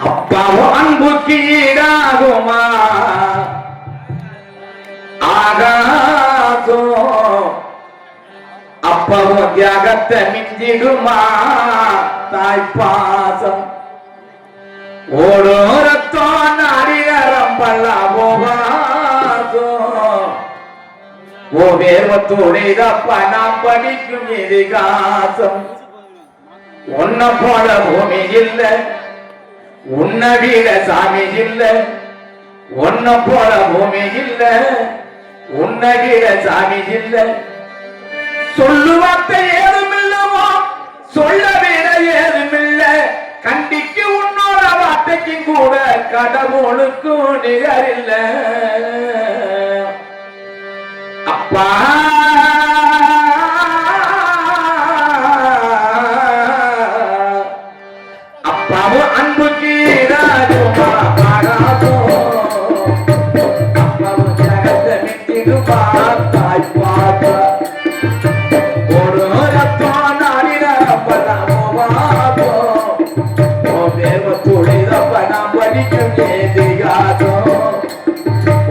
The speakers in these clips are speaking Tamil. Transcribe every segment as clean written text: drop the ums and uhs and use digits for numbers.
அப்பாவும் அன்புக்கு ஈடாகுமா ஆகாதோ அப்பாவும் தியாகத்தை மிஞ்சிடுமா தாய்ப்பாசம் ஓடோரத்தோ நாடிகரம் பல்லா போவாதோ ஓ வேர்வத்தோடைதப்ப நாம் படிக்கும் இதிகாசம் உன்ன போல பூமி இல்ல உன்ன வீட சாமி இல்ல உன்ன போல பூமி இல்ல உன்ன வீட சாமி இல்ல சொல்லுவார்த்தை ஏதுமில்லவோ சொல்ல வீட ஏதுமில்ல கண்டிக்கு உன்னோட வார்த்தைக்கு கூட கடவுளுக்கும் நிகரில்ல அப்பா அப்பாவும் அன்புக்கு ஈடாகுமா ஆகாதோ அப்பாவும் ஜகத்தை மிட்டிடுமா தாய்ப்பாசம் ஒரு ரத்தோ நாடினப்பதாமோ ஓ வேர்வத்துடைதப்ப நாம் படிக்கும் இதிகாசம்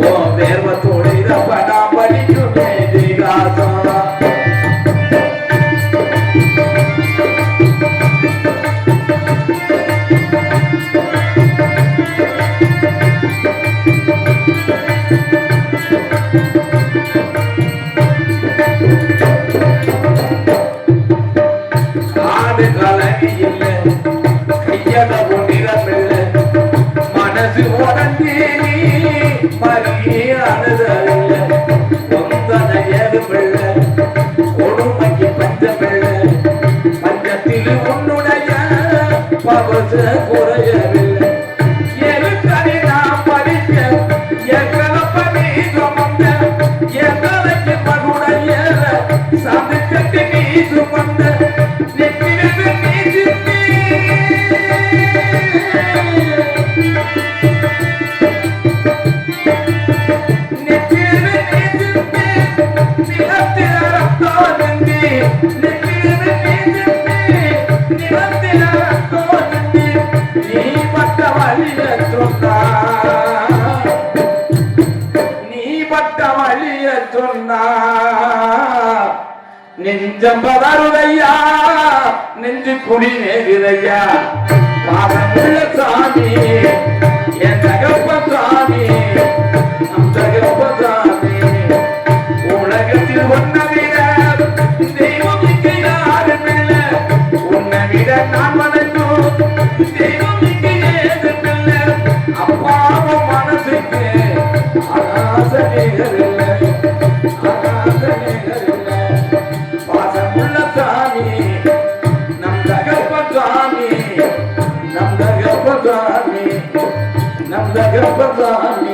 ஓ வேர்வத்துடைதப்ப நாம் படிக்கும் இதிகாசம் காடு கலனி இல்ல கையட ஒன்றிடமில்ல மனசு உடஞ்சி நீ மறியானதில்ல சொந்தன ஏதுமில்ல கொடுமைக்கு பஞ்சமில்ல பஞ்சத்தில் உன்னுடைய பவச குறையவில்லை எதுக்கடி நாம் படிக்க எங்களப்படி சுமந்த எங்களுக்கு மகுடைய சமைக்கட்டு நீ சுமந்த நெஞ்சம் பதறுதையா நெஞ்சு குடி நேருதையா பாதமுள்ள சாமி என் தகப்ப சாமி நம் தகப்ப சாமி உலகத்தில் உன்னை விட தெய்வம் இங்கு யாரும் இல்லை உன்னை விட நான் வணங்கும் தெய்வம் இங்கு ஏதும் இல்லை அப்பாவும் மனசுக்கு ஆகாச நிகரில்லை ஆகாச நிகரில்லை பாசமுள்ள சாமி நம் தகப்ப சாமி நம் தகப்ப சாமி நம் தகப்ப சாமி